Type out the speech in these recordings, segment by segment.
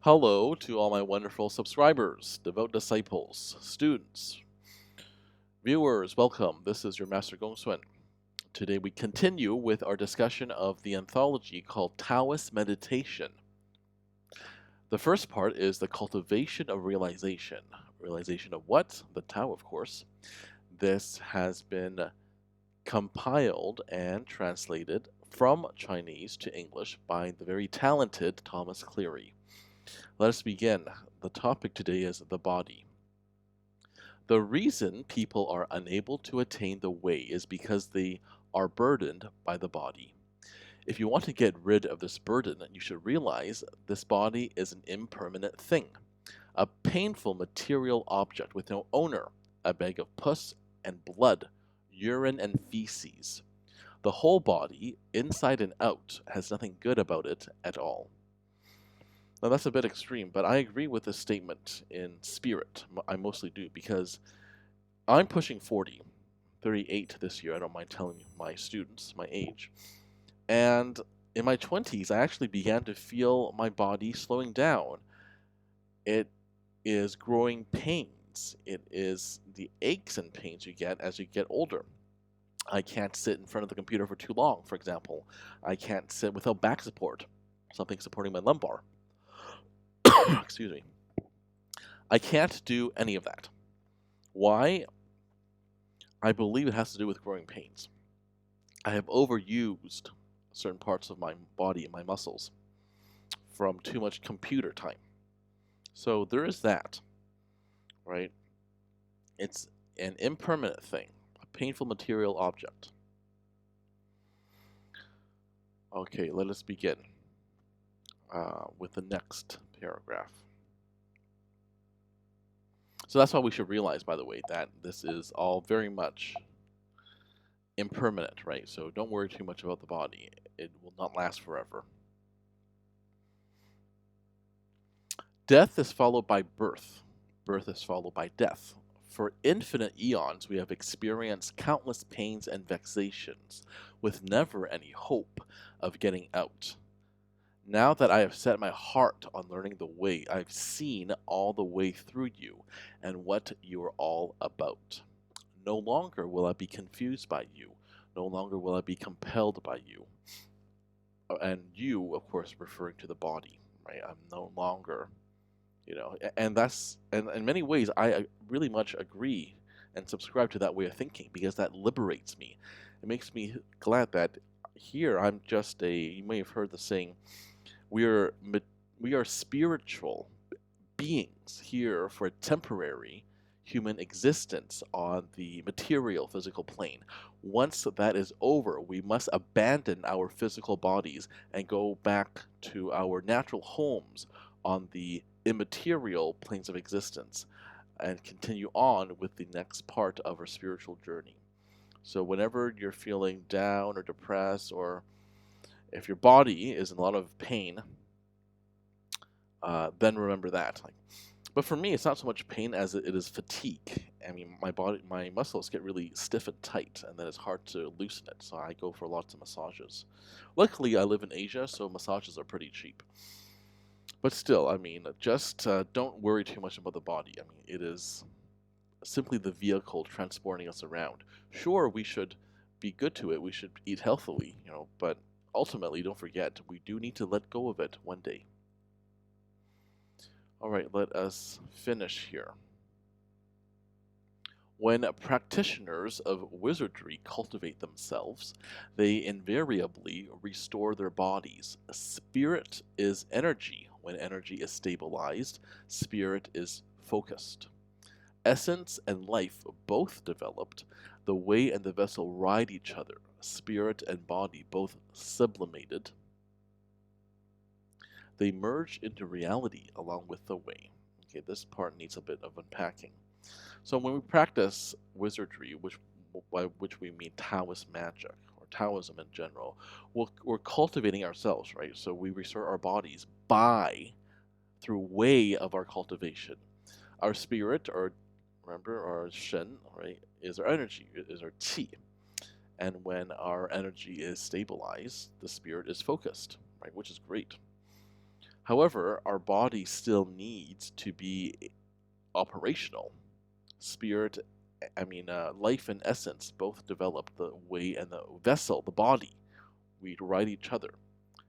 Hello to all my wonderful subscribers, devout disciples, students, viewers, welcome. This is your Master GongSun. Today we continue with our discussion of the anthology called Taoist Meditation. The first part is the cultivation of realization. Realization of what? The Tao, of course. This has been compiled and translated from Chinese to English by the very talented Thomas Cleary. Let us begin. The topic today is the body. The reason people are unable to attain the way is because they are burdened by the body. If you want to get rid of this burden, you should realize this body is an impermanent thing, a painful material object with no owner, a bag of pus and blood, urine and feces. The whole body, inside and out, has nothing good about it at all. Now that's a bit extreme, but I agree with this statement in spirit. I mostly do, because I'm pushing 40, 38 this year. I don't mind telling my students my age. And in my 20s, I actually began to feel my body slowing down. It is growing pains. It is the aches and pains you get as you get older. I can't sit in front of the computer for too long, for example. I can't sit without back support, something supporting my lumbar. Excuse me. I can't do any of that. Why? I believe it has to do with growing pains. I have overused certain parts of my body and my muscles from too much computer time. So there is that, right? It's an impermanent thing, a painful material object. Okay, let us begin with the next paragraph. So that's why we should realize, by the way, that this is all very much impermanent, right? So don't worry too much about the body. It will not last forever. Death is followed by birth. Birth is followed by death. For infinite eons, we have experienced countless pains and vexations, with never any hope of getting out. Now that I have set my heart on learning the way, I've seen all the way through you and what you are all about. No longer will I be confused by you. No longer will I be compelled by you. And you, of course, referring to the body, right? I'm no longer, and that's, and in many ways, I really much agree and subscribe to that way of thinking, because that liberates me. It makes me glad that here I'm just you may have heard the saying, we are spiritual beings here for a temporary human existence on the material physical plane. Once that is over, we must abandon our physical bodies and go back to our natural homes on the immaterial planes of existence and continue on with the next part of our spiritual journey. So whenever you're feeling down or depressed, or if your body is in a lot of pain, then remember that. But for me, it's not so much pain as it is fatigue. I mean, my muscles get really stiff and tight, and then it's hard to loosen it. So I go for lots of massages. Luckily, I live in Asia, so massages are pretty cheap. But still, I mean, just don't worry too much about the body. I mean, it is simply the vehicle transporting us around. Sure, we should be good to it. We should eat healthily, but ultimately, don't forget, we do need to let go of it one day. All right, let us finish here. When practitioners of wizardry cultivate themselves, they invariably restore their bodies. Spirit is energy. When energy is stabilized, spirit is focused. Essence and life both developed. The way and the vessel ride each other. Spirit and body both sublimated. They merge into reality along with the way. Okay, this part needs a bit of unpacking. So when we practice wizardry, by which we mean Taoist magic, or Taoism in general, we're cultivating ourselves, right? So we restore our bodies through way of our cultivation. Our spirit, or remember, our shen, right, is our energy, is our qi. And when our energy is stabilized, the spirit is focused, right, which is great. However, our body still needs to be operational. Spirit, life and essence both develop the way, and the vessel, the body, we ride each other.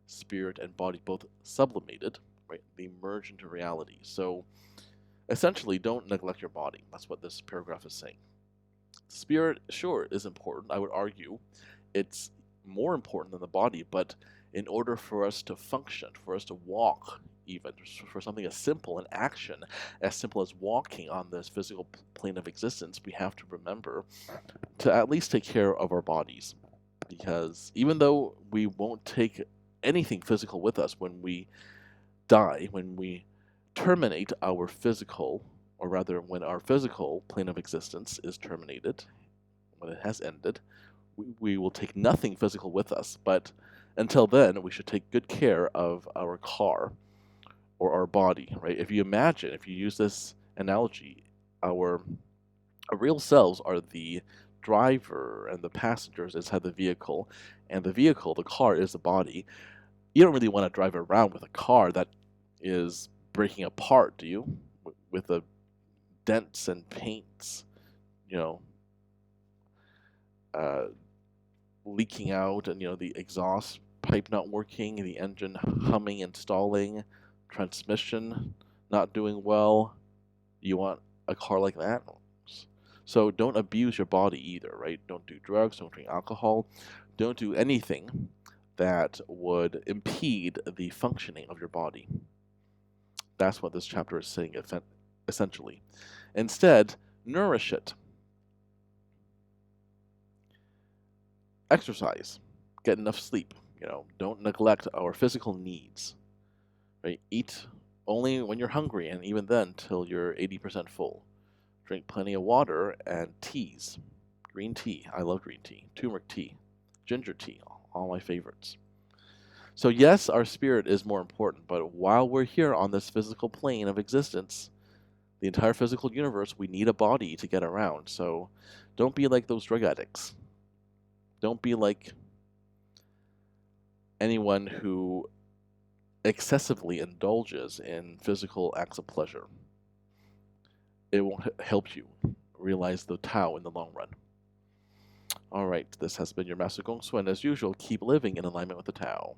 Spirit and body both sublimated, right? They merge into reality. So essentially, don't neglect your body. That's what this paragraph is saying. Spirit, sure, is important. I would argue it's more important than the body, but in order for us to function, for us to walk, even for something as simple an action as simple as walking on this physical plane of existence, we have to remember to at least take care of our bodies. Because even though we won't take anything physical with us when we die, when we terminate our physical, or rather, when our physical plane of existence is terminated, when it has ended, we will take nothing physical with us. But until then, we should take good care of our car or our body, right? If you use this analogy, our real selves are the driver, and the passengers inside the vehicle, and the vehicle, the car, is the body. You don't really want to drive around with a car that is breaking apart, do you? With the dents and paints, you know, uh, leaking out, and the exhaust pipe not working, the engine humming and stalling, transmission not doing well. You want a car like that? So don't abuse your body either, right? Don't do drugs, don't drink alcohol, don't do anything that would impede the functioning of your body. That's what this chapter is saying, essentially. Instead, nourish it. Exercise. Get enough sleep. Don't neglect our physical needs. Right? Eat only when you're hungry, and even then till you're 80% full. Drink plenty of water and teas. Green tea. I love green tea. Turmeric tea. Ginger tea. All my favorites. So yes, our spirit is more important, but while we're here on this physical plane of existence, the entire physical universe, we need a body to get around. So don't be like those drug addicts. Don't be like anyone who excessively indulges in physical acts of pleasure. It won't help you realize the Tao in the long run. All right, this has been your Master GongSun. As usual, keep living in alignment with the Tao.